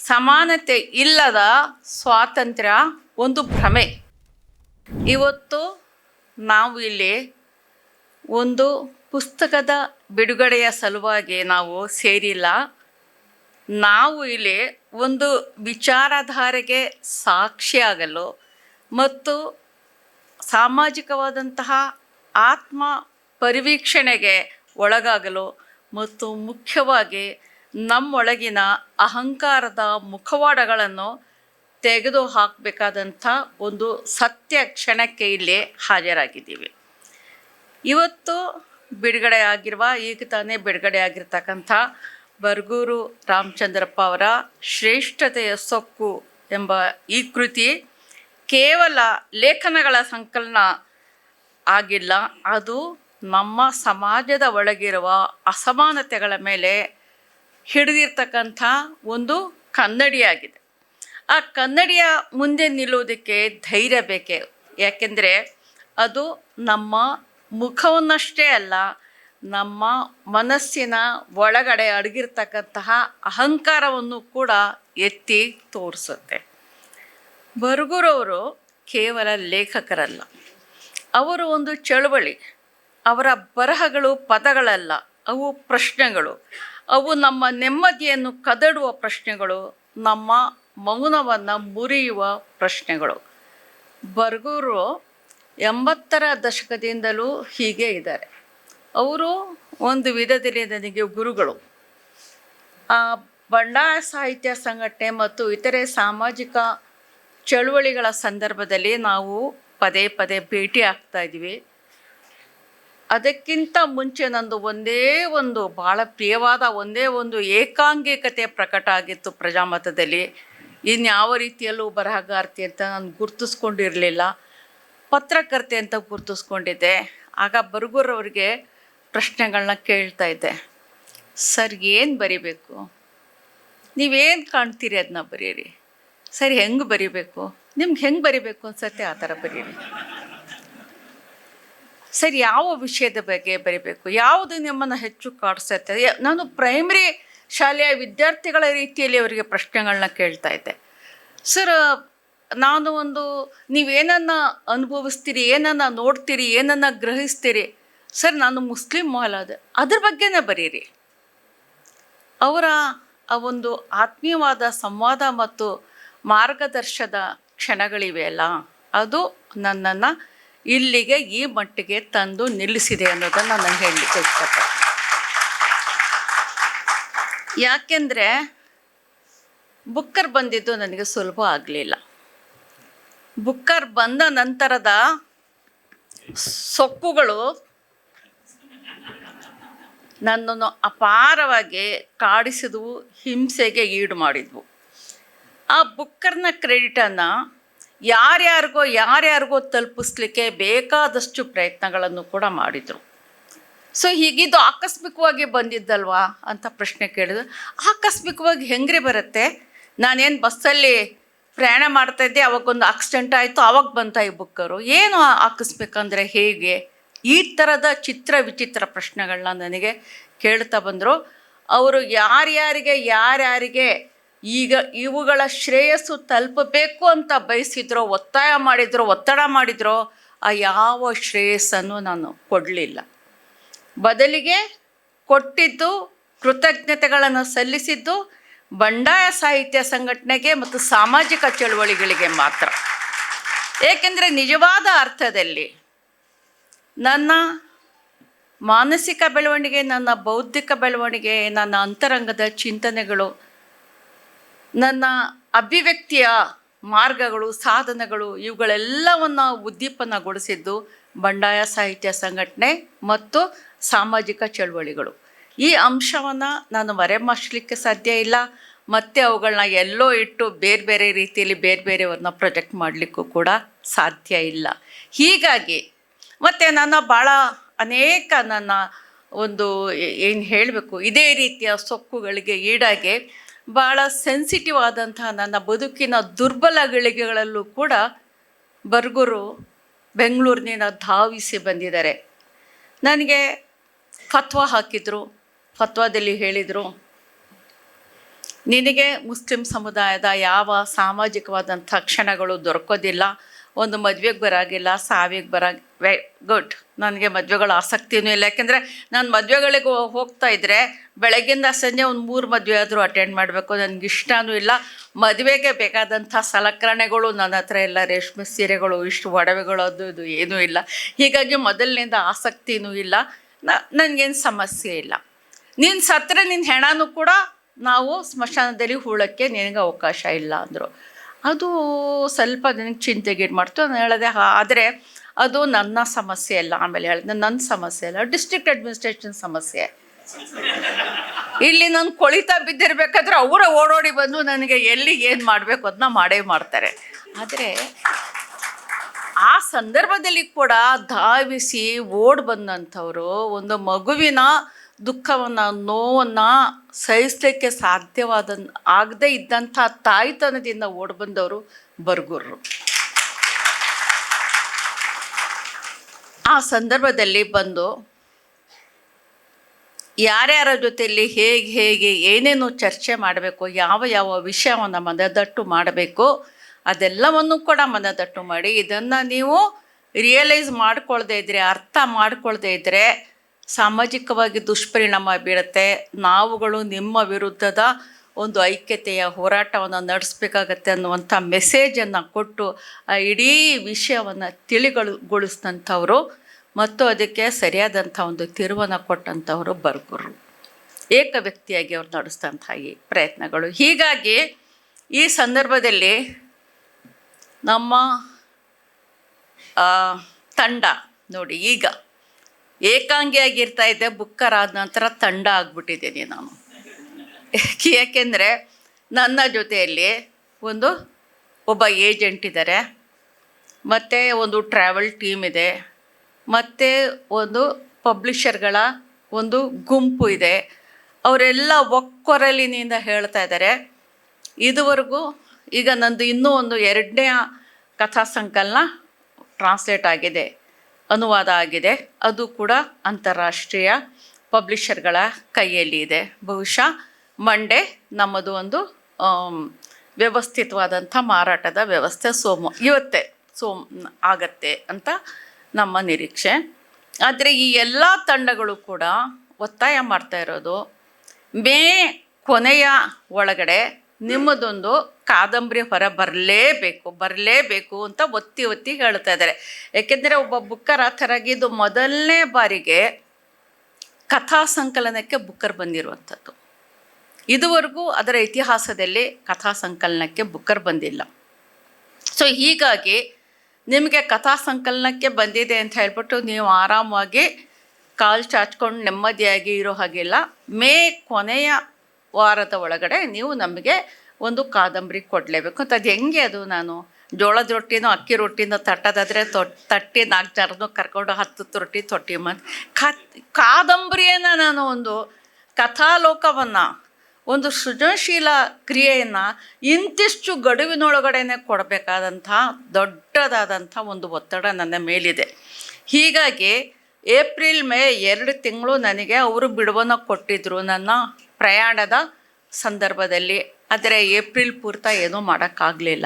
ಸಮಾನತೆ ಇಲ್ಲದ ಸ್ವಾತಂತ್ರ್ಯ ಒಂದು ಭ್ರಮೆ. ಇವತ್ತು ನಾವು ಇಲ್ಲಿ ಒಂದು ಪುಸ್ತಕದ ಬಿಡುಗಡೆಯ ಸಲುವಾಗಿ ನಾವು ಸೇರಿಲ್ಲ. ನಾವು ಇಲ್ಲಿ ಒಂದು ವಿಚಾರಧಾರೆಗೆ ಸಾಕ್ಷಿಯಾಗಲು ಮತ್ತು ಸಾಮಾಜಿಕವಾದಂತಹ ಆತ್ಮ ಪರಿವೀಕ್ಷಣೆಗೆ ಒಳಗಾಗಲು ಮತ್ತು ಮುಖ್ಯವಾಗಿ ನಮ್ಮೊಳಗಿನ ಅಹಂಕಾರದ ಮುಖವಾಡಗಳನ್ನು ತೆಗೆದು ಹಾಕಬೇಕಾದಂಥ ಒಂದು ಸತ್ಯ ಕ್ಷಣಕ್ಕೆ ಇಲ್ಲಿ ಹಾಜರಾಗಿದ್ದೀವಿ. ಇವತ್ತು ಈಗ ತಾನೇ ಬಿಡುಗಡೆ ಆಗಿರ್ತಕ್ಕಂಥ ಬರಗೂರು ರಾಮಚಂದ್ರಪ್ಪ ಅವರ ಶ್ರೇಷ್ಠತೆಯ ಸೊಕ್ಕು ಎಂಬ ಈ ಕೃತಿ ಕೇವಲ ಲೇಖನಗಳ ಸಂಕಲನ ಆಗಿಲ್ಲ, ಅದು ನಮ್ಮ ಸಮಾಜದ ಒಳಗಿರುವ ಅಸಮಾನತೆಗಳ ಮೇಲೆ ಹಿಡಿದಿರ್ತಕ್ಕಂಥ ಒಂದು ಕನ್ನಡಿಯಾಗಿದೆ. ಆ ಕನ್ನಡಿಯ ಮುಂದೆ ನಿಲ್ಲುವುದಕ್ಕೆ ಧೈರ್ಯ ಬೇಕೆ. ಯಾಕೆಂದರೆ ಅದು ನಮ್ಮ ಮುಖವನ್ನಷ್ಟೇ ಅಲ್ಲ, ನಮ್ಮ ಮನಸ್ಸಿನ ಒಳಗಡೆ ಅಡಗಿರ್ತಕ್ಕಂತಹ ಅಹಂಕಾರವನ್ನು ಕೂಡ ಎತ್ತಿ ತೋರಿಸುತ್ತೆ. ಬರಗೂರವರು ಕೇವಲ ಲೇಖಕರಲ್ಲ, ಅವರು ಒಂದು ಚಳುವಳಿ. ಅವರ ಬರಹಗಳು ಪದಗಳಲ್ಲ, ಅವು ಪ್ರಶ್ನೆಗಳು. ಅವು ನಮ್ಮ ನೆಮ್ಮದಿಯನ್ನು ಕದಡುವ ಪ್ರಶ್ನೆಗಳು, ನಮ್ಮ ಮೌನವನ್ನು ಮುರಿಯುವ ಪ್ರಶ್ನೆಗಳು. ಬರಗೂರು 80ರ ದಶಕದಿಂದಲೂ ಹೀಗೆ ಇದ್ದಾರೆ. ಅವರು ಒಂದು ವಿಧದಲ್ಲಿ ನನಗೆ ಗುರುಗಳು. ಬಂಡಾಯ ಸಾಹಿತ್ಯ ಸಂಘಟನೆ ಮತ್ತು ಇತರೆ ಸಾಮಾಜಿಕ ಚಳುವಳಿಗಳ ಸಂದರ್ಭದಲ್ಲಿ ನಾವು ಪದೇ ಪದೇ ಭೇಟಿ ಆಗ್ತಾಯಿದ್ವಿ. ಅದಕ್ಕಿಂತ ಮುಂಚೆ ನಂದು ಒಂದೇ ಒಂದು ಭಾಳ ಪ್ರಿಯವಾದ ಒಂದು ಏಕಾಂಗಿಕತೆ ಪ್ರಕಟ ಆಗಿತ್ತು ಪ್ರಜಾಮತದಲ್ಲಿ. ಇನ್ಯಾವ ರೀತಿಯಲ್ಲೂ ಬರಹಗಾರ್ತಿ ಅಂತ ನಾನು ಗುರುತಿಸ್ಕೊಂಡಿರಲಿಲ್ಲ, ಪತ್ರಕರ್ತೆ ಅಂತ ಗುರುತಿಸ್ಕೊಂಡಿದ್ದೆ. ಆಗ ಬರಗೂರವ್ರಿಗೆ ಪ್ರಶ್ನೆಗಳನ್ನ ಕೇಳ್ತಾ ಇದ್ದೆ. ಸರ್, ಏನು ಬರಿಬೇಕು? ನೀವೇನು ಕಾಣ್ತೀರಿ ಅದನ್ನ ಬರೀರಿ. ಸರಿ, ಹೆಂಗೆ ಬರಿಬೇಕು? ನಿಮ್ಗೆ ಹೆಂಗೆ ಬರಿಬೇಕು ಅನ್ಸತ್ತೆ ಆ ಥರ ಬರೀರಿ. ಸರಿ, ಯಾವ ವಿಷಯದ ಬಗ್ಗೆ ಬರಿಬೇಕು? ಯಾವುದು ನಿಮ್ಮನ್ನು ಹೆಚ್ಚು ಕಾಡಿಸುತ್ತೆ? ನಾನು ಪ್ರೈಮರಿ ಶಾಲೆಯ ವಿದ್ಯಾರ್ಥಿಗಳ ರೀತಿಯಲ್ಲಿ ಅವರಿಗೆ ಪ್ರಶ್ನೆಗಳನ್ನ ಕೇಳ್ತಾ ಇದ್ದೆ. ಸರ್, ನೀವೇನನ್ನು ಅನುಭವಿಸ್ತೀರಿ, ಏನನ್ನು ನೋಡ್ತೀರಿ, ಏನನ್ನು ಗ್ರಹಿಸ್ತೀರಿ? ಸರ್, ನಾನು ಮುಸ್ಲಿಂ ಮಹಿಳೆ, ಅದ್ರ ಬಗ್ಗೆನೇ ಬರೀರಿ. ಅವರ ಆ ಒಂದು ಆತ್ಮೀಯವಾದ ಸಂವಾದ ಮತ್ತು ಮಾರ್ಗದರ್ಶನದ ಕ್ಷಣಗಳಿವೆ ಅಲ್ಲ, ಅದು ನನ್ನನ್ನು ಇಲ್ಲಿಗೆ ಈ ಮಟ್ಟಿಗೆ ತಂದು ನಿಲ್ಲಿಸಿದೆ ಅನ್ನೋದನ್ನು ನಾನು ಹೇಳಲಿಕ್ಕೆ ಇಷ್ಟಪಡ್ತೀನಿ. ಯಾಕೆಂದರೆ ಬುಕ್ಕರ್ ಬಂದಿದ್ದು ನನಗೆ ಸುಲಭ ಆಗಲಿಲ್ಲ. ಬುಕ್ಕರ್ ಬಂದ ನಂತರದ ಸೊಕ್ಕುಗಳು ನನ್ನನ್ನು ಅಪಾರವಾಗಿ ಕಾಡಿಸಿದವು, ಹಿಂಸೆಗೆ ಈಡು ಮಾಡಿದ್ವು. ಆ ಬುಕ್ಕರ್ನ ಕ್ರೆಡಿಟನ್ನು ಯಾರ್ಯಾರಿಗೋ ತಲುಪಿಸ್ಲಿಕ್ಕೆ ಬೇಕಾದಷ್ಟು ಪ್ರಯತ್ನಗಳನ್ನು ಕೂಡ ಮಾಡಿದರು. ಸೊ ಹೀಗಿದ್ದು ಆಕಸ್ಮಿಕವಾಗಿ ಬಂದಿದ್ದಲ್ವಾ ಅಂತ ಪ್ರಶ್ನೆ ಕೇಳಿದ್ರು. ಆಕಸ್ಮಿಕವಾಗಿ ಹೆಂಗ್ರಿ ಬರುತ್ತೆ? ನಾನೇನು ಬಸ್ಸಲ್ಲಿ ಪ್ರಯಾಣ ಮಾಡ್ತಾಯಿದ್ದೆ, ಅವಾಗೊಂದು ಆಕ್ಸಿಡೆಂಟ್ ಆಯಿತು, ಆವಾಗ ಬಂತ ಈ ಬುಕ್ಕರು. ಏನು ಆಕಸ್ಮಿಕ ಅಂದರೆ ಹೇಗೆ? ಈ ಥರದ ವಿಚಿತ್ರ ಪ್ರಶ್ನೆಗಳನ್ನ ನನಗೆ ಕೇಳ್ತಾ ಬಂದರು. ಅವರು ಯಾರ್ಯಾರಿಗೆ ಈಗ ಇವುಗಳ ಶ್ರೇಯಸ್ಸು ತಲುಪಬೇಕು ಅಂತ ಬಯಸಿದ್ರೋ, ಒತ್ತಡ ಮಾಡಿದ್ರೋ, ಆ ಯಾವ ಶ್ರೇಯಸ್ಸನ್ನು ನಾನು ಕೊಡಲಿಲ್ಲ. ಬದಲಿಗೆ ಕೊಟ್ಟಿದ್ದು, ಕೃತಜ್ಞತೆಗಳನ್ನು ಸಲ್ಲಿಸಿದ್ದು ಬಂಡಾಯ ಸಾಹಿತ್ಯ ಸಂಘಟನೆಗೆ ಮತ್ತು ಸಾಮಾಜಿಕ ಚಳುವಳಿಗಳಿಗೆ ಮಾತ್ರ. ಏಕೆಂದರೆ ನಿಜವಾದ ಅರ್ಥದಲ್ಲಿ ನನ್ನ ಮಾನಸಿಕ ಬೆಳವಣಿಗೆ, ನನ್ನ ಬೌದ್ಧಿಕ ಬೆಳವಣಿಗೆ, ನನ್ನ ಅಂತರಂಗದ ಚಿಂತನೆಗಳು, ನನ್ನ ಅಭಿವ್ಯಕ್ತಿಯ ಮಾರ್ಗಗಳು, ಸಾಧನಗಳು, ಇವುಗಳೆಲ್ಲವನ್ನು ಉದ್ದೀಪನಗೊಳಿಸಿದ್ದು ಬಂಡಾಯ ಸಾಹಿತ್ಯ ಸಂಘಟನೆ ಮತ್ತು ಸಾಮಾಜಿಕ ಚಳುವಳಿಗಳು. ಈ ಅಂಶವನ್ನು ನಾನು ಮರೆಮಾಚಲಿಕ್ಕೆ ಸಾಧ್ಯ ಇಲ್ಲ. ಮತ್ತು ಅವುಗಳನ್ನ ಎಲ್ಲೋ ಇಟ್ಟು ಬೇರೆ ರೀತಿಯಲ್ಲಿ ಬೇರೆಯವ್ರನ್ನ ಪ್ರೊಜೆಕ್ಟ್ ಮಾಡಲಿಕ್ಕೂ ಕೂಡ ಸಾಧ್ಯ ಇಲ್ಲ. ಹೀಗಾಗಿ ಮತ್ತು ನನ್ನ ಏನು ಹೇಳಬೇಕು, ಇದೇ ರೀತಿಯ ಸೊಕ್ಕುಗಳಿಗೆ ಈಡಾಗಿ ಭಾಳ ಸೆನ್ಸಿಟಿವ್ ಆದಂತಹ ನನ್ನ ಬದುಕಿನ ದುರ್ಬಲ ಗಳಿಗೆಗಳಲ್ಲೂ ಕೂಡ ಬರಗೂರು ಬೆಂಗಳೂರಿನಿಂದ ಧಾವಿಸಿ ಬಂದಿದ್ದಾರೆ. ನನಗೆ ಫತ್ವಾ ಹಾಕಿದರು. ಫತ್ವಾದಲ್ಲಿ ಹೇಳಿದರು, ನಿನಗೆ ಮುಸ್ಲಿಂ ಸಮುದಾಯದ ಯಾವ ಸಾಮಾಜಿಕವಾದಂಥ ಕ್ಷಣಗಳು ದೊರಕೋದಿಲ್ಲ. ಒಂದು ಮದುವೆಗೆ ಬರಾಗಿಲ್ಲ, ಸಾವಿಗೆ ಗುಡ್. ನನಗೆ ಮದುವೆಗಳ ಆಸಕ್ತಿನೂ ಇಲ್ಲ. ಯಾಕೆಂದರೆ ನಾನು ಮದುವೆಗಳಿಗೆ ಹೋಗ್ತಾ ಇದ್ದರೆ ಬೆಳಗ್ಗಿಂದ ಸಂಜೆ ಒಂದು 3 ಮದುವೆ ಆದರೂ ಅಟೆಂಡ್ ಮಾಡಬೇಕು. ನನಗೆ ಇಷ್ಟನೂ ಇಲ್ಲ. ಮದುವೆಗೆ ಬೇಕಾದಂಥ ಸಲಕರಣೆಗಳು ನನ್ನ ಹತ್ರ ಇಲ್ಲ. ರೇಷ್ಮೆ ಸೀರೆಗಳು, ಇಷ್ಟು ಒಡವೆಗಳು, ಅದು ಇದು ಏನೂ ಇಲ್ಲ. ಹೀಗಾಗಿ ಮೊದಲಿನಿಂದ ಆಸಕ್ತಿನೂ ಇಲ್ಲ. ನನಗೇನು ಸಮಸ್ಯೆ ಇಲ್ಲ. ನೀನು ಸತ್ತರೆ ನಿನ್ನ ಹೆಣನೂ ಕೂಡ ನಾವು ಸ್ಮಶಾನದಲ್ಲಿ ಹೂಳಕ್ಕೆ ನಿನಗೆ ಅವಕಾಶ ಇಲ್ಲ ಅಂದರು. ಅದು ಸ್ವಲ್ಪ ನನಗೆ ಚಿಂತೆಗೀಡು ಮಾಡ್ತು. ನಾನು ಹೇಳಿದೆ, ಆದರೆ ಅದು ನನ್ನ ಸಮಸ್ಯೆ ಅಲ್ಲ. ಆಮೇಲೆ ಹೇಳಿದೆ, ನನ್ನ ಸಮಸ್ಯೆ ಅಲ್ಲ, ಡಿಸ್ಟ್ರಿಕ್ಟ್ ಅಡ್ಮಿನಿಸ್ಟ್ರೇಷನ್ ಸಮಸ್ಯೆ. ಇಲ್ಲಿ ನಾನು ಕೊಳಿತಾ ಬಿದ್ದಿರಬೇಕಾದ್ರೆ ಅವರೇ ಓಡೋಡಿ ಬಂದು ನನಗೆ ಎಲ್ಲಿ ಏನು ಮಾಡಬೇಕು ಅದನ್ನ ಮಾಡೇ ಮಾಡ್ತಾರೆ. ಆದರೆ ಆ ಸಂದರ್ಭದಲ್ಲಿ ಕೂಡ ಧಾವಿಸಿ ಓಡಿ ಬಂದಂಥವರು ಒಂದು ಮಗುವಿನ ದುಃಖವನ್ನು, ನೋವನ್ನು ಸಹಿಸಲಿಕ್ಕೆ ಆಗದೇ ಇದ್ದಂಥ ತಾಯ್ತನದಿಂದ ಓಡಿ ಬಂದವರು ಬರ್ಗೂರು. ಆ ಸಂದರ್ಭದಲ್ಲಿ ಬಂದು ಯಾರ್ಯಾರ ಜೊತೆಯಲ್ಲಿ ಹೇಗೆ ಏನೇನು ಚರ್ಚೆ ಮಾಡಬೇಕು, ಯಾವ ವಿಷಯವನ್ನು ಮನದಟ್ಟು ಮಾಡಬೇಕು, ಅದೆಲ್ಲವನ್ನು ಕೂಡ ಮನದಟ್ಟು ಮಾಡಿ ಇದನ್ನು ನೀವು ರಿಯಲೈಸ್ ಮಾಡ್ಕೊಳ್ದೇ ಇದ್ದರೆ, ಅರ್ಥ ಮಾಡ್ಕೊಳ್ದೇ ಇದ್ದರೆ ಸಾಮಾಜಿಕವಾಗಿ ದುಷ್ಪರಿಣಾಮ ಬೀಳುತ್ತೆ. ನಾವುಗಳು ನಿಮ್ಮ ವಿರುದ್ಧದ ಒಂದು ಐಕ್ಯತೆಯ ಹೋರಾಟವನ್ನು ನಡೆಸಬೇಕಾಗತ್ತೆ ಅನ್ನುವಂಥ ಮೆಸೇಜನ್ನು ಕೊಟ್ಟು ಆ ಇಡೀ ವಿಷಯವನ್ನು ತಿಳಿಗೊಳಿಸಿದಂಥವರು ಮತ್ತು ಅದಕ್ಕೆ ಸರಿಯಾದಂಥ ಒಂದು ತಿರುವನ್ನು ಕೊಟ್ಟಂಥವರು ಬರ್ಗೂರು. ಏಕ ವ್ಯಕ್ತಿಯಾಗಿ ಅವ್ರು ನಡೆಸಿದಂಥ ಈ ಪ್ರಯತ್ನಗಳು. ಹೀಗಾಗಿ ಈ ಸಂದರ್ಭದಲ್ಲಿ ನಮ್ಮ ತಂಡ ನೋಡಿ, ಈಗ ಏಕಾಂಗಿಯಾಗಿರ್ತಾ ಇದ್ದೆ, ಬುಕ್ಕರ್ ಆದ ನಂತರ ತಂಡ ಆಗಿಬಿಟ್ಟಿದ್ದೀನಿ ನಾನು. ಯಾಕೆಂದರೆ ನನ್ನ ಜೊತೆಯಲ್ಲಿ ಒಬ್ಬ ಏಜೆಂಟ್ ಇದ್ದಾರೆ, ಮತ್ತು ಒಂದು ಟ್ರಾವೆಲ್ ಟೀಮ್ ಇದೆ, ಮತ್ತು ಒಂದು ಪಬ್ಲಿಷರ್ಗಳ ಒಂದು ಗುಂಪು ಇದೆ. ಅವರೆಲ್ಲ ಒಕ್ಕೊರಲಿನಿಂದ ಹೇಳ್ತಾ ಇದ್ದಾರೆ. ಇದುವರೆಗೂ ಈಗ ನಂದು ಇನ್ನೂ ಒಂದು 2ನೇ ಕಥಾ ಸಂಕಲನ ಟ್ರಾನ್ಸ್ಲೇಟ್ ಆಗಿದೆ, ಅನುವಾದ ಆಗಿದೆ. ಅದು ಕೂಡ ಅಂತಾರಾಷ್ಟ್ರೀಯ ಪಬ್ಲಿಷರ್ಗಳ ಕೈಯಲ್ಲಿ ಇದೆ. ಬಹುಶಃ ಮಂಡೇ ನಮ್ಮದು ಒಂದು ವ್ಯವಸ್ಥಿತವಾದಂಥ ಮಾರಾಟದ ವ್ಯವಸ್ಥೆ ಇವತ್ತೇ ಆಗತ್ತೆ ಅಂತ ನಮ್ಮ ನಿರೀಕ್ಷೆ. ಆದರೆ ಈ ಎಲ್ಲ ತಂಡಗಳು ಕೂಡ ಒತ್ತಾಯ ಮಾಡ್ತಾ ಇರೋದು, ಮೇ ಕೊನೆಯ ಒಳಗಡೆ ನಿಮ್ಮದೊಂದು ಕಾದಂಬರಿ ಹೊರ ಬರಲೇಬೇಕು ಅಂತ ಒತ್ತಿ ಹೇಳ್ತಾ ಇದ್ದಾರೆ. ಏಕೆಂದರೆ ಒಬ್ಬ ಬುಕ್ಕರ್ ಥರಾಗಿದ್ದು ಮೊದಲನೇ ಬಾರಿಗೆ ಕಥಾ ಸಂಕಲನಕ್ಕೆ ಬುಕ್ಕರ್ ಬಂದಿರುವಂಥದ್ದು. ಇದುವರೆಗೂ ಅದರ ಇತಿಹಾಸದಲ್ಲಿ ಕಥಾ ಸಂಕಲನಕ್ಕೆ ಬುಕ್ಕರ್ ಬಂದಿಲ್ಲ. ಸೊ ಹೀಗಾಗಿ ನಿಮಗೆ ಕಥಾ ಸಂಕಲನಕ್ಕೆ ಬಂದಿದೆ ಅಂತ ಹೇಳ್ಬಿಟ್ಟು ನೀವು ಆರಾಮಾಗಿ ಕಾಲು ಚಾಚ್ಕೊಂಡು ನೆಮ್ಮದಿಯಾಗಿ ಇರೋ ಹಾಗಿಲ್ಲ. ಮೇ ಕೊನೆಯ ವಾರದ ಒಳಗಡೆ ನೀವು ನಮಗೆ ಒಂದು ಕಾದಂಬರಿ ಕೊಡಲೇಬೇಕು ಅಂತ. ಅದು ಹೆಂಗೆ, ಅದು ನಾನು ಜೋಳದ ರೊಟ್ಟಿನೋ ಅಕ್ಕಿ ರೊಟ್ಟಿನೋ ತಟ್ಟೋದಾದರೆ ತಟ್ಟಿ 4 ಜನರನ್ನು ಕರ್ಕೊಂಡು 10 ರೊಟ್ಟಿ ತೊಟ್ಟಿ ಕಾದಂಬರಿಯನ್ನು ನಾನು ಒಂದು ಕಥಾಲೋಕವನ್ನು, ಒಂದು ಸೃಜನಶೀಲ ಕ್ರಿಯೆಯನ್ನು ಇಂತಿಷ್ಟು ಗಡುವಿನೊಳಗಡೆನೆ ಕೊಡಬೇಕಾದಂಥ ದೊಡ್ಡದಾದಂಥ ಒಂದು ಒತ್ತಡ ನನ್ನ ಮೇಲಿದೆ. ಹೀಗಾಗಿ ಏಪ್ರಿಲ್ ಮೇ 2 ತಿಂಗಳು ನನಗೆ ಅವರು ಬಿಡುವನ್ನು ಕೊಟ್ಟಿದ್ದರು ನನ್ನ ಪ್ರಯಾಣದ ಸಂದರ್ಭದಲ್ಲಿ. ಆದರೆ ಏಪ್ರಿಲ್ ಪೂರ್ತಿ ಏನೂ ಮಾಡೋಕ್ಕಾಗಲಿಲ್ಲ.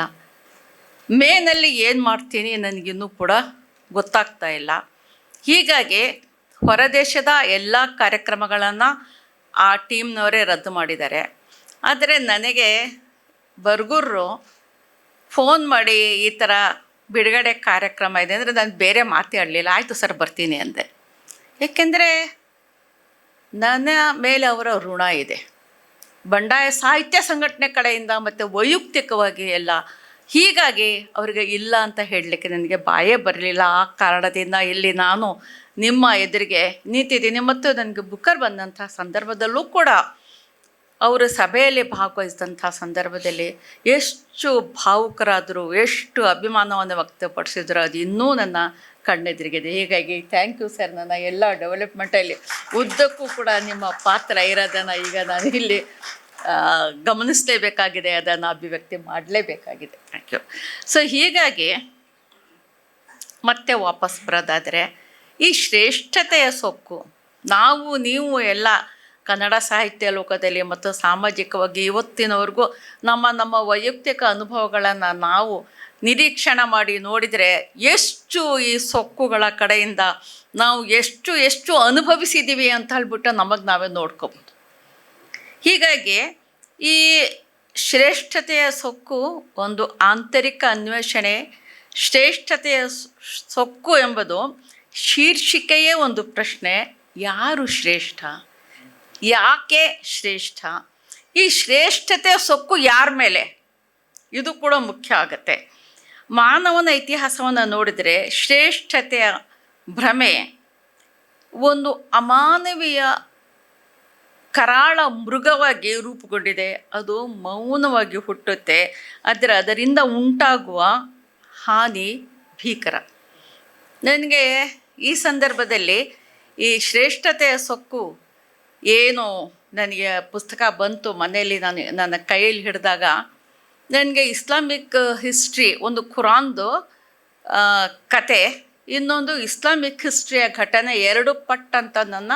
ಮೇನಲ್ಲಿ ಏನು ಮಾಡ್ತೀನಿ ನನಗಿನ್ನೂ ಕೂಡ ಗೊತ್ತಾಗ್ತಾ ಇಲ್ಲ. ಹೀಗಾಗಿ ಹೊರದೇಶದ ಎಲ್ಲ ಕಾರ್ಯಕ್ರಮಗಳನ್ನು ಆ ಟೀಮ್ನವರೇ ರದ್ದು ಮಾಡಿದ್ದಾರೆ. ಆದರೆ ನನಗೆ ಬರ್ಗೂರು ಫೋನ್ ಮಾಡಿ ಈ ಥರ ಬಿಡುಗಡೆ ಕಾರ್ಯಕ್ರಮ ಇದೆ ಅಂದರೆ ನಾನು ಬೇರೆ ಮಾತಾಡಲಿಲ್ಲ. ಆಯಿತು ಸರ್ ಬರ್ತೀನಿ ಅಂದೆ. ಏಕೆಂದರೆ ನನ್ನ ಮೇಲೆ ಅವರ ಋಣ ಇದೆ. ಬಂಡಾಯ ಸಾಹಿತ್ಯ ಸಂಘಟನೆ ಕಡೆಯಿಂದ ಮತ್ತು ವೈಯಕ್ತಿಕವಾಗಿ ಎಲ್ಲ. ಹೀಗಾಗಿ ಅವರಿಗೆ ಇಲ್ಲ ಅಂತ ಹೇಳಲಿಕ್ಕೆ ನನಗೆ ಬಾಯೇ ಬರಲಿಲ್ಲ. ಆ ಕಾರಣದಿಂದ ಇಲ್ಲಿ ನಾನು ನಿಮ್ಮ ಎದುರಿಗೆ ನಿಂತಿದ್ದೀನಿ. ಮತ್ತು ನನಗೆ ಬುಕ್ಕರ್ ಬಂದಂಥ ಸಂದರ್ಭದಲ್ಲೂ ಕೂಡ ಅವರು ಸಭೆಯಲ್ಲಿ ಭಾಗವಹಿಸಿದಂಥ ಸಂದರ್ಭದಲ್ಲಿ ಎಷ್ಟು ಭಾವುಕರಾದರು, ಎಷ್ಟು ಅಭಿಮಾನವನ್ನು ವ್ಯಕ್ತಪಡಿಸಿದ್ರು, ಅದು ಇನ್ನೂ ನನ್ನ ಕಣ್ಣೆದುರಿಗಿದೆ. ಹೀಗಾಗಿ ಥ್ಯಾಂಕ್ ಯು ಸರ್. ನನ್ನ ಎಲ್ಲ ಡೆವಲಪ್ಮೆಂಟಲ್ಲಿ ಉದ್ದಕ್ಕೂ ಕೂಡ ನಿಮ್ಮ ಪಾತ್ರ ಇರೋದನ್ನು ಈಗ ನಾನು ಇಲ್ಲಿ ಗಮನಿಸಲೇಬೇಕಾಗಿದೆ, ಅದನ್ನು ಅಭಿವ್ಯಕ್ತಿ ಮಾಡಲೇಬೇಕಾಗಿದೆ. Thank you. ಸೊ ಹೀಗಾಗಿ ಮತ್ತೆ ವಾಪಸ್ ಬರೋದಾದರೆ ಈ ಶ್ರೇಷ್ಠತೆಯ ಸೊಕ್ಕು ನಾವು ನೀವು ಎಲ್ಲ ಕನ್ನಡ ಸಾಹಿತ್ಯ ಲೋಕದಲ್ಲಿ ಮತ್ತು ಸಾಮಾಜಿಕವಾಗಿ ಇವತ್ತಿನವರೆಗೂ ನಮ್ಮ ವೈಯಕ್ತಿಕ ಅನುಭವಗಳನ್ನು ನಾವು ನಿರೀಕ್ಷಣೆ ಮಾಡಿ ನೋಡಿದರೆ ಎಷ್ಟು ಈ ಸೊಕ್ಕುಗಳ ಕಡೆಯಿಂದ ನಾವು ಎಷ್ಟು ಅನುಭವಿಸಿದ್ದೀವಿ ಅಂತ ಹೇಳ್ಬಿಟ್ಟು ನಮಗೆ ನಾವೇ ನೋಡ್ಕೋಬೋದು. ಹೀಗಾಗಿ ಈ ಶ್ರೇಷ್ಠತೆಯ ಸೊಕ್ಕು ಒಂದು ಆಂತರಿಕ ಅನ್ವೇಷಣೆ. ಶ್ರೇಷ್ಠತೆಯ ಸೊಕ್ಕು ಎಂಬುದು ಶೀರ್ಷಿಕೆಯೇ ಒಂದು ಪ್ರಶ್ನೆ. ಯಾರು ಶ್ರೇಷ್ಠ? ಯಾಕೆ ಶ್ರೇಷ್ಠ? ಈ ಶ್ರೇಷ್ಠತೆಯ ಸೊಕ್ಕು ಯಾರ ಮೇಲೆ? ಇದು ಕೂಡ ಮುಖ್ಯ ಆಗುತ್ತೆ. ಮಾನವನ ಇತಿಹಾಸವನ್ನು ನೋಡಿದರೆ ಶ್ರೇಷ್ಠತೆಯ ಭ್ರಮೆ ಒಂದು ಅಮಾನವೀಯ ಕರಾಳ ಮೃಗವಾಗಿ ರೂಪುಗೊಂಡಿದೆ. ಅದು ಮೌನವಾಗಿ ಹುಟ್ಟುತ್ತೆ, ಆದರೆ ಅದರಿಂದ ಉಂಟಾಗುವ ಹಾನಿ ಭೀಕರ. ನನಗೆ ಈ ಸಂದರ್ಭದಲ್ಲಿ ಈ ಶ್ರೇಷ್ಠತೆಯ ಸೊಕ್ಕು ಏನು ನನಗೆ ಪುಸ್ತಕ ಬಂತು ಮನೆಯಲ್ಲಿ ನನ್ನ ಕೈಯಲ್ಲಿ ಹಿಡಿದಾಗ ನನಗೆ ಇಸ್ಲಾಮಿಕ್ ಹಿಸ್ಟ್ರಿ, ಒಂದು ಕುರಾನ್ದು ಕತೆ, ಇನ್ನೊಂದು ಇಸ್ಲಾಮಿಕ್ ಹಿಸ್ಟ್ರಿಯ ಘಟನೆ ಎರಡು ಪಟ್ಟಂತ ನನ್ನ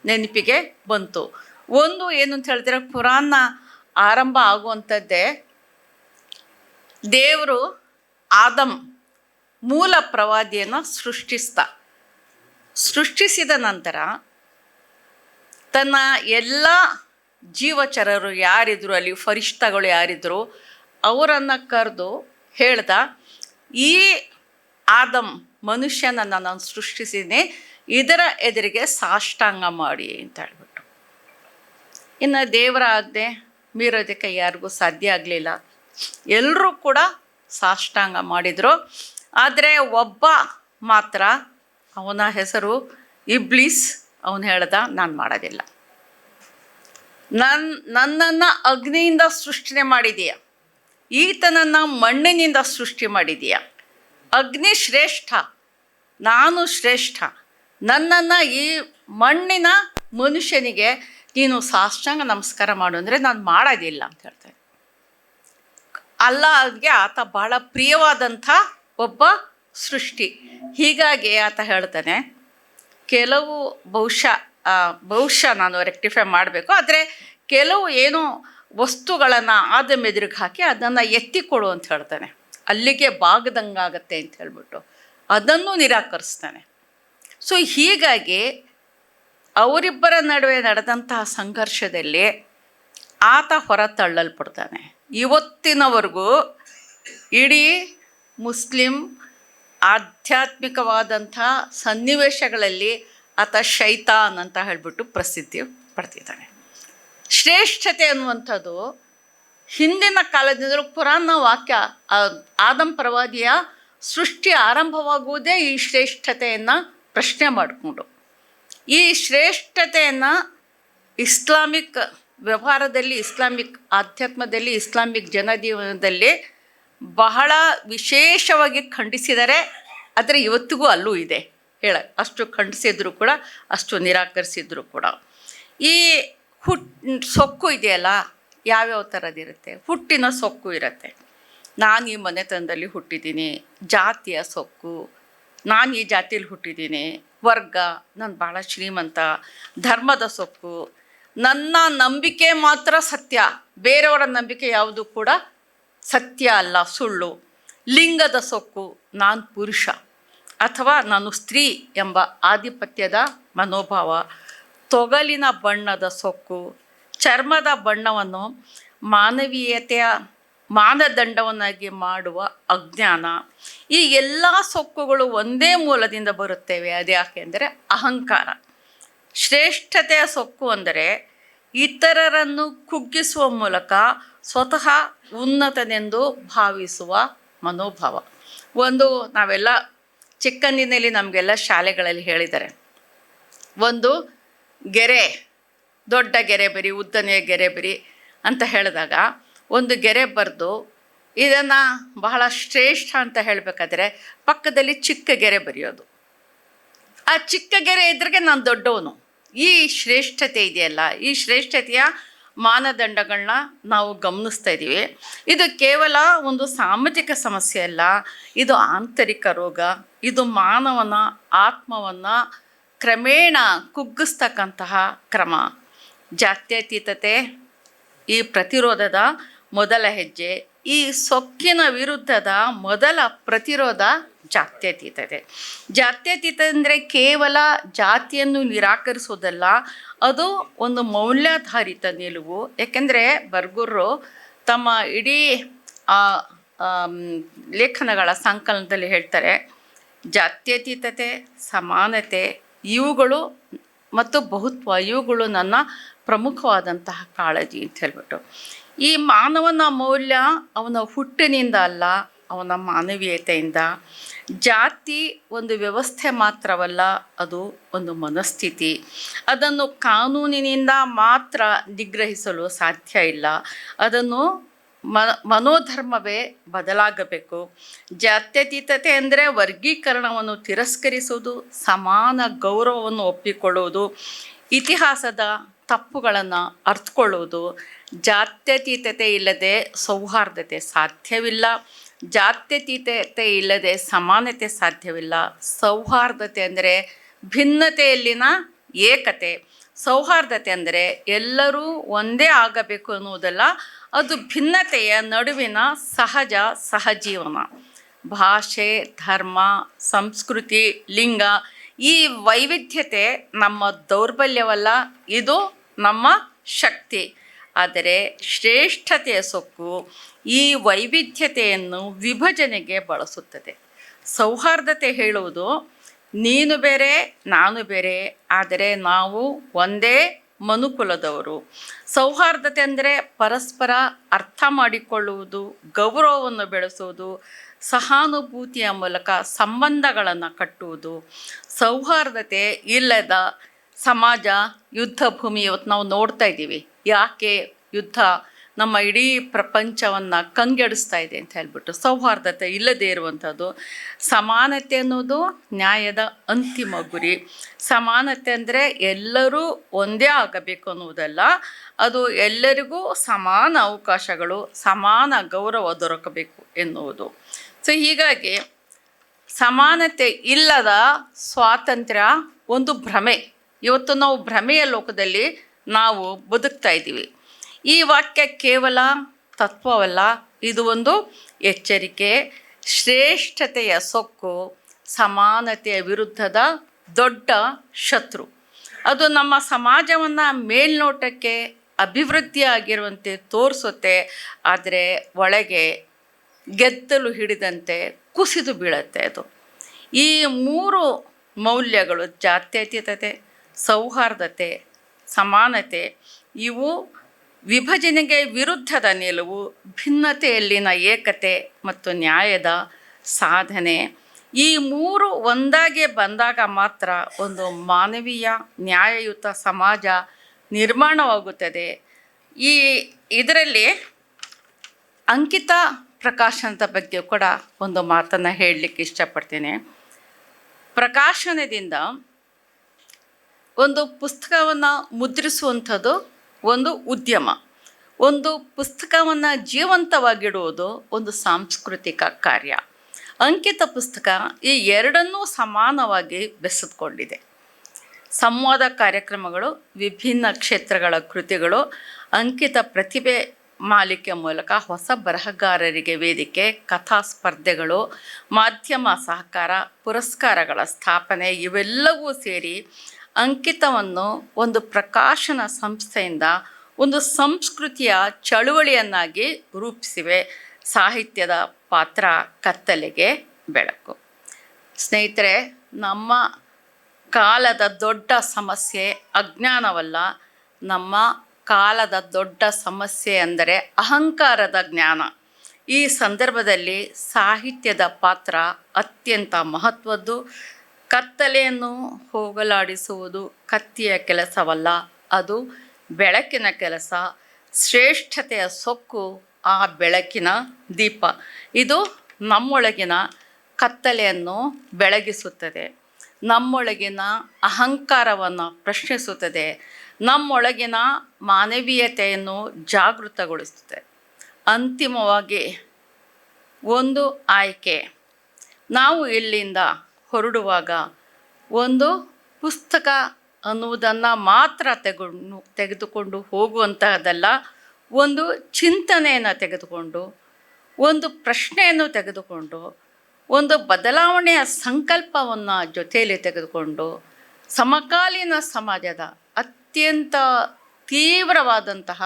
ನೆನಪಿಗೆ ಬಂತು. ಒಂದು ಏನು ಅಂತ ಹೇಳಿದ್ರೆ, ಕುರಾನ್ನ ಆರಂಭ ಆಗುವಂಥದ್ದೇ ದೇವರು ಆದಮ್ ಮೂಲ ಪ್ರವಾದಿಯನ್ನು ಸೃಷ್ಟಿಸಿದ ನಂತರ ತನ್ನ ಎಲ್ಲ ಜೀವಚರರು ಯಾರಿದ್ರು, ಅಲ್ಲಿ ಫರಿಷ್ಠಗಳು ಯಾರಿದ್ರು, ಅವರನ್ನು ಕರೆದು ಹೇಳ್ದ, ಈ ಆದಮ್ ಮನುಷ್ಯನನ್ನು ನಾನು ಸೃಷ್ಟಿಸಿದ್ದೀನಿ, ಇದರ ಎದುರಿಗೆ ಸಾಷ್ಟಾಂಗ ಮಾಡಿ ಅಂತ ಹೇಳ್ಬಿಟ್ಟು. ಇನ್ನು ದೇವರ ಆಜ್ಞೆ ಮೀರೋದಕ್ಕೆ ಯಾರಿಗೂ ಸಾಧ್ಯ ಆಗಲಿಲ್ಲ. ಎಲ್ಲರೂ ಕೂಡ ಸಾಷ್ಟಾಂಗ ಮಾಡಿದರು. ಆದರೆ ಒಬ್ಬ ಮಾತ್ರ, ಅವನ ಹೆಸರು ಇಬ್ಲೀಸ್, ಅವನು ಹೇಳ್ದ, ನಾನು ಮಾಡೋದಿಲ್ಲ. ನನ್ನನ್ನು ಅಗ್ನಿಯಿಂದ ಸೃಷ್ಟಿ ಮಾಡಿದೀಯ, ಈತನನ್ನು ಮಣ್ಣಿನಿಂದ ಸೃಷ್ಟಿ ಮಾಡಿದೀಯ. ಅಗ್ನಿ ಶ್ರೇಷ್ಠ, ನಾನು ಶ್ರೇಷ್ಠ. ನನ್ನನ್ನು ಈ ಮಣ್ಣಿನ ಮನುಷ್ಯನಿಗೆ ನೀನು ಸಾಷ್ಟಾಂಗ ನಮಸ್ಕಾರ ಮಾಡು ಅಂದರೆ ನಾನು ಮಾಡೋದಿಲ್ಲ ಅಂತ ಹೇಳ್ತಾನೆ. ಅಲ್ಲಾಹ್ಗೆ ಆತ ಭಾಳ ಪ್ರಿಯವಾದಂಥ ಒಬ್ಬ ಸೃಷ್ಟಿ. ಹೀಗಾಗಿ ಆತ ಹೇಳ್ತಾನೆ, ಕೆಲವು ಬಹುಶಃ ನಾನು ರೆಕ್ಟಿಫೈ ಮಾಡಬೇಕು, ಆದರೆ ಕೆಲವು ಏನೋ ವಸ್ತುಗಳನ್ನು ಆದಮ್ ಎದುರಿಗೆ ಹಾಕಿ ಅದನ್ನು ಎತ್ತಿಕೊಡು ಅಂತ ಹೇಳ್ತಾನೆ. ಅಲ್ಲಿಗೆ ಬಾಗದಂಗಾಗತ್ತೆ ಅಂತ ಹೇಳ್ಬಿಟ್ಟು ಅದನ್ನು ನಿರಾಕರಿಸ್ತಾನೆ. ಸೊ ಹೀಗಾಗಿ ಅವರಿಬ್ಬರ ನಡುವೆ ನಡೆದಂತಹ ಸಂಘರ್ಷದಲ್ಲಿ ಆತ ಹೊರತಳ್ಳಲ್ಪಡ್ತಾನೆ. ಇವತ್ತಿನವರೆಗೂ ಇಡೀ ಮುಸ್ಲಿಂ ಆಧ್ಯಾತ್ಮಿಕವಾದಂಥ ಸನ್ನಿವೇಶಗಳಲ್ಲಿ ಆತ ಶೈತಾನ್ ಅಂತ ಹೇಳಿಬಿಟ್ಟು ಪ್ರಸಿದ್ಧಿ ಪಡ್ತಿದ್ದಾನೆ. ಶ್ರೇಷ್ಠತೆ ಅನ್ನುವಂಥದ್ದು ಹಿಂದಿನ ಕಾಲದಿಂದಲೂ ಕುರಾನ್ನ ವಾಕ್ಯ, ಆದಮ್ ಪ್ರವಾದಿಯ ಸೃಷ್ಟಿ ಆರಂಭವಾಗುವುದೇ ಈ ಶ್ರೇಷ್ಠತೆಯನ್ನು ಪ್ರಶ್ನೆ ಮಾಡಿಕೊಂಡು. ಈ ಶ್ರೇಷ್ಠತೆಯನ್ನು ಇಸ್ಲಾಮಿಕ್ ವ್ಯವಹಾರದಲ್ಲಿ, ಇಸ್ಲಾಮಿಕ್ ಆಧ್ಯಾತ್ಮದಲ್ಲಿ, ಇಸ್ಲಾಮಿಕ್ ಜನಜೀವನದಲ್ಲಿ ಬಹಳ ವಿಶೇಷವಾಗಿ ಖಂಡಿಸಿದರೆ. ಆದರೆ ಇವತ್ತಿಗೂ ಅಲ್ಲೂ ಇದೆ, ಅಷ್ಟು ಖಂಡಿಸಿದ್ರು ಕೂಡ, ಅಷ್ಟು ನಿರಾಕರಿಸಿದ್ರು ಕೂಡ. ಈ ಸೊಕ್ಕು ಇದೆಯಲ್ಲ, ಯಾವ್ಯಾವ ಥರದಿರುತ್ತೆ? ಹುಟ್ಟಿನ ಸೊಕ್ಕು ಇರುತ್ತೆ. ನಾನು ಈ ಮನೆತನದಲ್ಲಿ ಹುಟ್ಟಿದ್ದೀನಿ, ಜಾತಿಯ ಸೊಕ್ಕು, ನಾನು ಈ ಜಾತಿಯಲ್ಲಿ ಹುಟ್ಟಿದ್ದೀನಿ, ವರ್ಗ, ನಾನು ಭಾಳ ಶ್ರೀಮಂತ, ಧರ್ಮದ ಸೊಕ್ಕು, ನನ್ನ ನಂಬಿಕೆ ಮಾತ್ರ ಸತ್ಯ, ಬೇರೆಯವರ ನಂಬಿಕೆ ಯಾವುದು ಕೂಡ ಸತ್ಯ ಅಲ್ಲ, ಸುಳ್ಳು. ಲಿಂಗದ ಸೊಕ್ಕು, ನಾನು ಪುರುಷ ಅಥವಾ ನಾನು ಸ್ತ್ರೀ ಎಂಬ ಆಧಿಪತ್ಯದ ಮನೋಭಾವ. ತೊಗಲಿನ ಬಣ್ಣದ ಸೊಕ್ಕು, ಚರ್ಮದ ಬಣ್ಣವನ್ನು ಮಾನವೀಯತೆಯ ಮಾನದಂಡವನ್ನಾಗಿ ಮಾಡುವ ಅಜ್ಞಾನ. ಈ ಎಲ್ಲ ಸೊಕ್ಕುಗಳು ಒಂದೇ ಮೂಲದಿಂದ ಬರುತ್ತವೆ. ಅದ್ಯಾಕೆ ಅಂದರೆ ಅಹಂಕಾರ. ಶ್ರೇಷ್ಠತೆಯ ಸೊಕ್ಕು ಅಂದರೆ ಇತರರನ್ನು ಕುಗ್ಗಿಸುವ ಮೂಲಕ ಸ್ವತಃ ಉನ್ನತನೆಂದು ಭಾವಿಸುವ ಮನೋಭಾವ. ಒಂದು ನಾವೆಲ್ಲ ಚಿಕ್ಕಂದಿನಲ್ಲಿ ನಮಗೆಲ್ಲ ಶಾಲೆಗಳಲ್ಲಿ ಹೇಳಿದ್ದಾರೆ, ಒಂದು ಗೆರೆ, ದೊಡ್ಡ ಗೆರೆ ಬರಿ, ಉದ್ದನೆಯ ಗೆರೆ ಬರಿ ಅಂತ ಹೇಳಿದಾಗ ಒಂದು ಗೆರೆ ಬರೆದು ಇದನ್ನು ಬಹಳ ಶ್ರೇಷ್ಠ ಅಂತ ಹೇಳಬೇಕಾದ್ರೆ ಪಕ್ಕದಲ್ಲಿ ಚಿಕ್ಕ ಗೆರೆ ಬರೆಯೋದು. ಆ ಚಿಕ್ಕ ಗೆರೆ ಇದ್ರಿಗೆ ನಾನು ದೊಡ್ಡವನು. ಈ ಶ್ರೇಷ್ಠತೆ ಇದೆಯಲ್ಲ, ಈ ಶ್ರೇಷ್ಠತೆಯ ಮಾನದಂಡಗಳನ್ನ ನಾವು ಗಮನಿಸ್ತಾ ಇದ್ದೀವಿ. ಇದು ಕೇವಲ ಒಂದು ಸಾಮಾಜಿಕ ಸಮಸ್ಯೆ ಅಲ್ಲ, ಇದು ಆಂತರಿಕ ರೋಗ. ಇದು ಮಾನವನ ಆತ್ಮವನ್ನು ಕ್ರಮೇಣ ಕುಗ್ಗಿಸ್ತಕ್ಕಂತಹ ಕ್ರಮ. ಜಾತ್ಯತೀತತೆ ಈ ಪ್ರತಿರೋಧದ ಮೊದಲ ಹೆಜ್ಜೆ. ಈ ಸೊಕ್ಕಿನ ವಿರುದ್ಧದ ಮೊದಲ ಪ್ರತಿರೋಧ ಜಾತ್ಯತೀತತೆ. ಜಾತ್ಯತೀತ ಅಂದರೆ ಕೇವಲ ಜಾತಿಯನ್ನು ನಿರಾಕರಿಸೋದಲ್ಲ, ಅದು ಒಂದು ಮೌಲ್ಯಾಧಾರಿತ ನಿಲುವು. ಏಕೆಂದರೆ ಬರ್ಗೂರು ತಮ್ಮ ಇಡೀ ಲೇಖನಗಳ ಸಂಕಲನದಲ್ಲಿ ಹೇಳ್ತಾರೆ, ಜಾತ್ಯತೀತತೆ, ಸಮಾನತೆ ಇವುಗಳು ಮತ್ತು ಬಹುತ್ವ ಇವುಗಳು ನನ್ನ ಪ್ರಮುಖವಾದಂತಹ ಕಾಳಜಿ ಅಂತ ಹೇಳ್ಬಿಟ್ಟು. ಈ ಮಾನವನ ಮೌಲ್ಯ ಅವನ ಹುಟ್ಟಿನಿಂದ ಅಲ್ಲ, ಅವನ ಮಾನವೀಯತೆಯಿಂದ. ಜಾತಿ ಒಂದು ವ್ಯವಸ್ಥೆ ಮಾತ್ರವಲ್ಲ, ಅದು ಒಂದು ಮನಸ್ಥಿತಿ. ಅದನ್ನು ಕಾನೂನಿನಿಂದ ಮಾತ್ರ ನಿಗ್ರಹಿಸಲು ಸಾಧ್ಯ ಇಲ್ಲ. ಅದನ್ನು ಮನೋಧರ್ಮವೇ ಬದಲಾಗಬೇಕು. ಜಾತ್ಯತೀತತೆ ಅಂದರೆ ವರ್ಗೀಕರಣವನ್ನು ತಿರಸ್ಕರಿಸುವುದು, ಸಮಾನ ಗೌರವವನ್ನು ಒಪ್ಪಿಕೊಳ್ಳುವುದು, ಇತಿಹಾಸದ ತಪ್ಪುಗಳನ್ನು ಅರ್ಥಕೊಳ್ಳುವುದು. ಜಾತ್ಯತೀತತೆ ಇಲ್ಲದೆ ಸೌಹಾರ್ದತೆ ಸಾಧ್ಯವಿಲ್ಲ. ಜಾತ್ಯತೀತತೆ ಇಲ್ಲದೆ ಸಮಾನತೆ ಸಾಧ್ಯವಿಲ್ಲ. ಸೌಹಾರ್ದತೆ ಅಂದರೆ ಭಿನ್ನತೆಯಲ್ಲಿನ ಏಕತೆ. ಸೌಹಾರ್ದತೆ ಅಂದರೆ ಎಲ್ಲರೂ ಒಂದೇ ಆಗಬೇಕು ಅನ್ನುವುದಲ್ಲ, ಅದು ಭಿನ್ನತೆಯ ನಡುವಿನ ಸಹಜ ಸಹಜೀವನ. ಭಾಷೆ, ಧರ್ಮ, ಸಂಸ್ಕೃತಿ, ಲಿಂಗ ಈ ವೈವಿಧ್ಯತೆ ನಮ್ಮ ದೌರ್ಬಲ್ಯವಲ್ಲ, ಇದು ನಮ್ಮ ಶಕ್ತಿ. ಆದರೆ ಶ್ರೇಷ್ಠತೆಯ ಸೊಕ್ಕು ಈ ವೈವಿಧ್ಯತೆಯನ್ನು ವಿಭಜನೆಗೆ ಬಳಸುತ್ತದೆ. ಸೌಹಾರ್ದತೆ ಹೇಳುವುದು ನೀನು ಬೇರೆ ನಾನು ಬೇರೆ, ಆದರೆ ನಾವು ಒಂದೇ ಮನುಕುಲದವರು. ಸೌಹಾರ್ದತೆ ಅಂದರೆ ಪರಸ್ಪರ ಅರ್ಥ ಮಾಡಿಕೊಳ್ಳುವುದು, ಗೌರವವನ್ನು ಬೆಳೆಸುವುದು, ಸಹಾನುಭೂತಿಯ ಮೂಲಕ ಸಂಬಂಧಗಳನ್ನು ಕಟ್ಟುವುದು. ಸೌಹಾರ್ದತೆ ಇಲ್ಲದ ಸಮಾಜ ಯುದ್ಧ ಭೂಮಿ. ಇವತ್ತು ನಾವು ನೋಡ್ತಾ ಇದ್ದೀವಿ, ಯಾಕೆ ಯುದ್ಧ ನಮ್ಮ ಇಡೀ ಪ್ರಪಂಚವನ್ನು ಕಂಗೆಡಿಸ್ತಾ ಇದೆ ಅಂತ ಹೇಳ್ಬಿಟ್ಟು. ಸೌಹಾರ್ದತೆ ಇಲ್ಲದೇ ಇರುವಂಥದ್ದು. ಸಮಾನತೆ ಅನ್ನೋದು ನ್ಯಾಯದ ಅಂತಿಮ ಗುರಿ. ಸಮಾನತೆ ಅಂದರೆ ಎಲ್ಲರೂ ಒಂದೇ ಆಗಬೇಕು ಅನ್ನುವುದಲ್ಲ, ಅದು ಎಲ್ಲರಿಗೂ ಸಮಾನ ಅವಕಾಶಗಳು, ಸಮಾನ ಗೌರವ ದೊರಕಬೇಕು ಎನ್ನುವುದು. ಸೊ ಹೀಗಾಗಿ ಸಮಾನತೆ ಇಲ್ಲದ ಸ್ವಾತಂತ್ರ್ಯ ಒಂದು ಭ್ರಮೆ. ಇವತ್ತು ನಾವು ಭ್ರಮೆಯ ಲೋಕದಲ್ಲಿ ನಾವು ಬದುಕ್ತಾ ಇದ್ದೀವಿ. ಈ ವಾಕ್ಯ ಕೇವಲ ತತ್ವವಲ್ಲ, ಇದು ಒಂದು ಎಚ್ಚರಿಕೆ. ಶ್ರೇಷ್ಠತೆಯ ಸೊಕ್ಕು ಸಮಾನತೆಯ ವಿರುದ್ಧದ ದೊಡ್ಡ ಶತ್ರು. ಅದು ನಮ್ಮ ಸಮಾಜವನ್ನು ಮೇಲ್ನೋಟಕ್ಕೆ ಅಭಿವೃದ್ಧಿಯಾಗಿರುವಂತೆ ತೋರಿಸುತ್ತೆ, ಆದರೆ ಒಳಗೆ ಗೆದ್ದಲು ಹಿಡಿದಂತೆ ಕುಸಿದು ಬೀಳುತ್ತೆ ಅದು. ಈ ಮೂರು ಮೌಲ್ಯಗಳು, ಜಾತ್ಯತೀತತೆ, ಸೌಹಾರ್ದತೆ, ಸಮಾನತೆ, ಇವು ವಿಭಜನೆಗೆ ವಿರುದ್ಧದ ನಿಲುವು, ಭಿನ್ನತೆಯಲ್ಲಿನ ಏಕತೆ ಮತ್ತು ನ್ಯಾಯದ ಸಾಧನೆ. ಈ ಮೂರು ಒಂದಾಗೆ ಬಂದಾಗ ಮಾತ್ರ ಒಂದು ಮಾನವೀಯ ನ್ಯಾಯಯುತ ಸಮಾಜ ನಿರ್ಮಾಣವಾಗುತ್ತದೆ. ಇದರಲ್ಲಿ ಅಂಕಿತ ಪ್ರಕಾಶನದ ಬಗ್ಗೆ ಕೂಡ ಒಂದು ಮಾತನ್ನು ಹೇಳಲಿಕ್ಕೆ ಇಷ್ಟಪಡ್ತೇನೆ. ಪ್ರಕಾಶನದಿಂದ ಒಂದು ಪುಸ್ತಕವನ್ನು ಮುದ್ರಿಸುವಂಥದ್ದು ಒಂದು ಉದ್ಯಮ. ಒಂದು ಪುಸ್ತಕವನ್ನು ಜೀವಂತವಾಗಿಡುವುದು ಒಂದು ಸಾಂಸ್ಕೃತಿಕ ಕಾರ್ಯ. ಅಂಕಿತ ಪುಸ್ತಕ ಈ ಎರಡನ್ನೂ ಸಮಾನವಾಗಿ ಬೆಸೆದುಕೊಂಡಿದೆ. ಸಂವಾದ ಕಾರ್ಯಕ್ರಮಗಳು, ವಿಭಿನ್ನ ಕ್ಷೇತ್ರಗಳ ಕೃತಿಗಳು, ಅಂಕಿತ ಪ್ರತಿಭೆ ಮಾಲಿಕೆ ಮೂಲಕ ಹೊಸ ಬರಹಗಾರರಿಗೆ ವೇದಿಕೆ, ಕಥಾ ಸ್ಪರ್ಧೆಗಳು, ಮಾಧ್ಯಮ ಸಹಕಾರ, ಪುರಸ್ಕಾರಗಳ ಸ್ಥಾಪನೆ ಇವೆಲ್ಲವೂ ಸೇರಿ ಅಂಕಿತವನ್ನು ಒಂದು ಪ್ರಕಾಶನ ಸಂಸ್ಥೆಯಿಂದ ಒಂದು ಸಂಸ್ಕೃತಿಯ ಚಳುವಳಿಯನ್ನಾಗಿ ರೂಪಿಸಿವೆ. ಸಾಹಿತ್ಯದ ಪಾತ್ರ ಕತ್ತಲೆಗೆ ಬೆಳಕು. ಸ್ನೇಹಿತರೆ, ನಮ್ಮ ಕಾಲದ ದೊಡ್ಡ ಸಮಸ್ಯೆ ಅಜ್ಞಾನವಲ್ಲ, ನಮ್ಮ ಕಾಲದ ದೊಡ್ಡ ಸಮಸ್ಯೆ ಅಂದರೆ ಅಹಂಕಾರದ ಜ್ಞಾನ. ಈ ಸಂದರ್ಭದಲ್ಲಿ ಸಾಹಿತ್ಯದ ಪಾತ್ರ ಅತ್ಯಂತ ಮಹತ್ವದ್ದು. ಕತ್ತಲೆಯನ್ನು ಹೋಗಲಾಡಿಸುವುದು ಕತ್ತಿಯ ಕೆಲಸವಲ್ಲ, ಅದು ಬೆಳಕಿನ ಕೆಲಸ. ಶ್ರೇಷ್ಠತೆಯ ಸೊಕ್ಕು ಆ ಬೆಳಕಿನ ದೀಪ. ಇದು ನಮ್ಮೊಳಗಿನ ಕತ್ತಲೆಯನ್ನು ಬೆಳಗಿಸುತ್ತದೆ, ನಮ್ಮೊಳಗಿನ ಅಹಂಕಾರವನ್ನು ಪ್ರಶ್ನಿಸುತ್ತದೆ, ನಮ್ಮೊಳಗಿನ ಮಾನವೀಯತೆಯನ್ನು ಜಾಗೃತಗೊಳಿಸುತ್ತದೆ. ಅಂತಿಮವಾಗಿ ಒಂದು ಆಯ್ಕೆ, ನಾವು ಇಲ್ಲಿಂದ ಹೊರಡುವಾಗ ಒಂದು ಪುಸ್ತಕ ಅನ್ನುವುದನ್ನು ಮಾತ್ರ ತೆಗೆದುಕೊಂಡು ಹೋಗುವಂತಹದ್ದಲ್ಲ. ಒಂದು ಚಿಂತನೆಯನ್ನು ತೆಗೆದುಕೊಂಡು, ಒಂದು ಪ್ರಶ್ನೆಯನ್ನು ತೆಗೆದುಕೊಂಡು, ಒಂದು ಬದಲಾವಣೆಯ ಸಂಕಲ್ಪವನ್ನು ಜೊತೆಯಲ್ಲಿ ತೆಗೆದುಕೊಂಡು, ಸಮಕಾಲೀನ ಸಮಾಜದ ಅತ್ಯಂತ ತೀವ್ರವಾದಂತಹ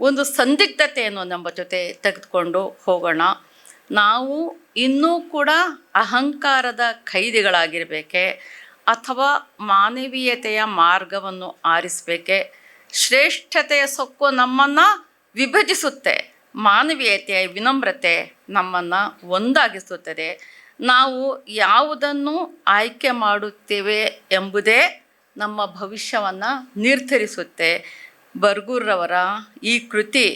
ಒಂದು ಸಂದಿಗ್ಧತೆಯನ್ನು ನಮ್ಮ ಜೊತೆ ತೆಗೆದುಕೊಂಡು ಹೋಗೋಣ. ನಾವು ಇನ್ನೂ ಕೂಡ ಅಹಂಕಾರದ ಖೈದಿಗಳಾಗಿರಬೇಕೆ ಅಥವಾ ಮಾನವೀಯತೆಯ ಮಾರ್ಗವನ್ನು ಆರಿಸಬೇಕೆ? ಶ್ರೇಷ್ಠತೆಯ ಸೊಕ್ಕು ನಮ್ಮನ್ನು ವಿಭಜಿಸುತ್ತೆ, ಮಾನವೀಯತೆಯ ವಿನಮ್ರತೆ ನಮ್ಮನ್ನು ಒಂದಾಗಿಸುತ್ತದೆ. ನಾವು ಯಾವುದನ್ನು ಆಯ್ಕೆ ಮಾಡುತ್ತೇವೆ ಎಂಬುದೇ ನಮ್ಮ ಭವಿಷ್ಯವನ್ನು ನಿರ್ಧರಿಸುತ್ತೆ. ಬರ್ಗೂರ್ರವರ ಈ ಕೃತಿ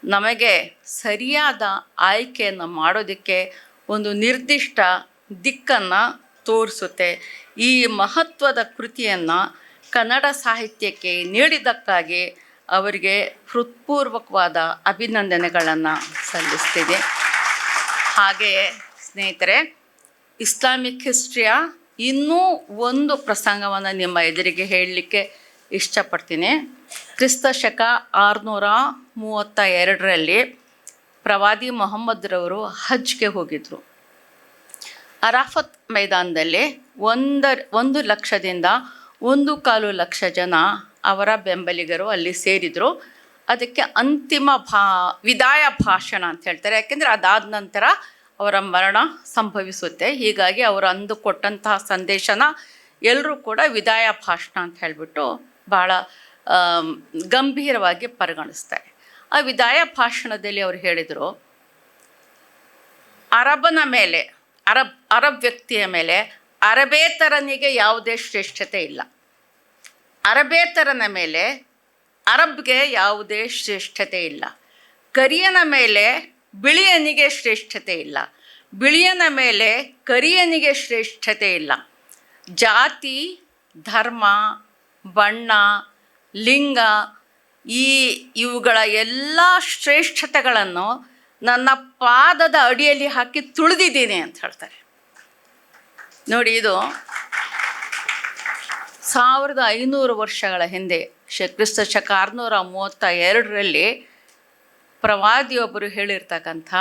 ನಮಗೆ ಸರಿಯಾದ ಆಯ್ಕೆಯನ್ನು ಮಾಡೋದಕ್ಕೆ ಒಂದು ನಿರ್ದಿಷ್ಟ ದಿಕ್ಕನ್ನು ತೋರಿಸುತ್ತೆ. ಈ ಮಹತ್ವದ ಕೃತಿಯನ್ನು ಕನ್ನಡ ಸಾಹಿತ್ಯಕ್ಕೆ ನೀಡಿದ್ದಕ್ಕಾಗಿ ಅವರಿಗೆ ಹೃತ್ಪೂರ್ವಕವಾದ ಅಭಿನಂದನೆಗಳನ್ನು ಸಲ್ಲಿಸ್ತೀನಿ. ಹಾಗೆಯೇ ಸ್ನೇಹಿತರೆ, ಇಸ್ಲಾಮಿಕ್ ಹಿಸ್ಟ್ರಿಯ ಇನ್ನೂ ಒಂದು ಪ್ರಸಂಗವನ್ನು ನಿಮ್ಮ ಎದುರಿಗೆ ಹೇಳಲಿಕ್ಕೆ ಇಷ್ಟಪಡ್ತೀನಿ. ಕ್ರಿಸ್ತ ಶಕ 632ರಲ್ಲಿ ಪ್ರವಾದಿ ಮೊಹಮ್ಮದ್ರವರು ಹಜ್ಗೆ ಹೋಗಿದ್ದರು. ಅರಾಫತ್ ಮೈದಾನದಲ್ಲಿ 1 ಲಕ್ಷದಿಂದ 1.25 ಲಕ್ಷ ಜನ ಅವರ ಬೆಂಬಲಿಗರು ಅಲ್ಲಿ ಸೇರಿದರು. ಅದಕ್ಕೆ ಅಂತಿಮ ವಿದಾಯ ಭಾಷಣ ಅಂತ ಹೇಳ್ತಾರೆ. ಯಾಕೆಂದರೆ ಅದಾದ ನಂತರ ಅವರ ಮರಣ ಸಂಭವಿಸುತ್ತೆ. ಹೀಗಾಗಿ ಅವರು ಅಂದು ಕೊಟ್ಟಂತಹ ಸಂದೇಶನ ಎಲ್ಲರೂ ಕೂಡ ವಿದಾಯ ಭಾಷಣ ಅಂತ ಹೇಳಿಬಿಟ್ಟು ಭಾಳ ಗಂಭೀರವಾಗಿ ಪರಿಗಣಿಸ್ತಾರೆ. ಆ ವಿದಾಯ ಭಾಷಣದಲ್ಲಿ ಅವರು ಹೇಳಿದರು, ಅರಬ್ ವ್ಯಕ್ತಿಯ ಮೇಲೆ ಅರಬೇತರನಿಗೆ ಯಾವುದೇ ಶ್ರೇಷ್ಠತೆ ಇಲ್ಲ. ಅರಬೇತರನ ಮೇಲೆ ಅರಬ್ಗೆ ಯಾವುದೇ ಶ್ರೇಷ್ಠತೆ ಇಲ್ಲ. ಕರಿಯನ ಮೇಲೆ ಬಿಳಿಯನಿಗೆ ಶ್ರೇಷ್ಠತೆ ಇಲ್ಲ. ಬಿಳಿಯನ ಮೇಲೆ ಕರಿಯನಿಗೆ ಶ್ರೇಷ್ಠತೆ ಇಲ್ಲ. ಜಾತಿ, ಧರ್ಮ, ಬಣ್ಣ, ಲಿಂಗ ಇವುಗಳ ಎಲ್ಲ ಶ್ರೇಷ್ಠತೆಗಳನ್ನು ನನ್ನ ಪಾದದ ಅಡಿಯಲ್ಲಿ ಹಾಕಿ ತುಳಿದಿದ್ದೀನಿ ಅಂತ ಹೇಳ್ತಾರೆ. ನೋಡಿ, ಇದು 1500 ವರ್ಷಗಳ ಹಿಂದೆ ಕ್ರಿಸ್ತ ಶಕ 632ರಲ್ಲಿ ಪ್ರವಾದಿಯೊಬ್ಬರು ಹೇಳಿರ್ತಕ್ಕಂಥ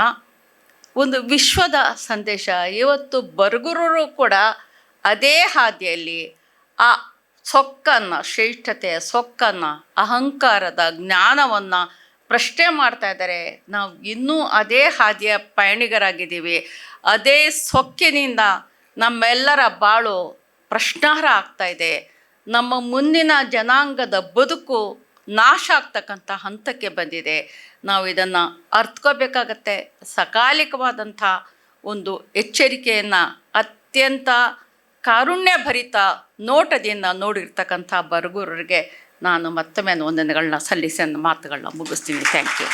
ಒಂದು ವಿಶ್ವದ ಸಂದೇಶ. ಇವತ್ತು ಬರ್ಗೂರರು ಕೂಡ ಅದೇ ಹಾದಿಯಲ್ಲಿ ಆ ಸೊಕ್ಕನ್ನು, ಶ್ರೇಷ್ಠತೆಯ ಸೊಕ್ಕನ್ನು, ಅಹಂಕಾರದ ಜ್ಞಾನವನ್ನು ಪ್ರಶ್ನೆ ಮಾಡ್ತಾ ಇದ್ದಾರೆ. ನಾವು ಇನ್ನೂ ಅದೇ ಹಾದಿಯ ಪಯಣಿಗರಾಗಿದ್ದೀವಿ. ಅದೇ ಸೊಕ್ಕಿನಿಂದ ನಮ್ಮೆಲ್ಲರ ಬಾಳು ಪ್ರಶ್ನಾರ್ಹ ಆಗ್ತಾಯಿದೆ. ನಮ್ಮ ಮುಂದಿನ ಜನಾಂಗದ ಬದುಕು ನಾಶ ಆಗ್ತಕ್ಕಂಥ ಹಂತಕ್ಕೆ ಬಂದಿದೆ. ನಾವು ಇದನ್ನು ಅರ್ಥಕೋಬೇಕಾಗತ್ತೆ. ಸಕಾಲಿಕವಾದಂಥ ಒಂದು ಎಚ್ಚರಿಕೆಯನ್ನು ಅತ್ಯಂತ ಕಾರುಣ್ಯಭರಿತ ನೋಟದಿಂದ ನೋಡಿರ್ತಕ್ಕಂಥ ಬರ್ಗೂರರಿಗೆ ನಾನು ಮತ್ತೊಮ್ಮೆ ವಂದನೆಗಳನ್ನ ಸಲ್ಲಿಸಿ ಮಾತುಗಳನ್ನ ಮುಗಿಸ್ತೀನಿ. Thank you.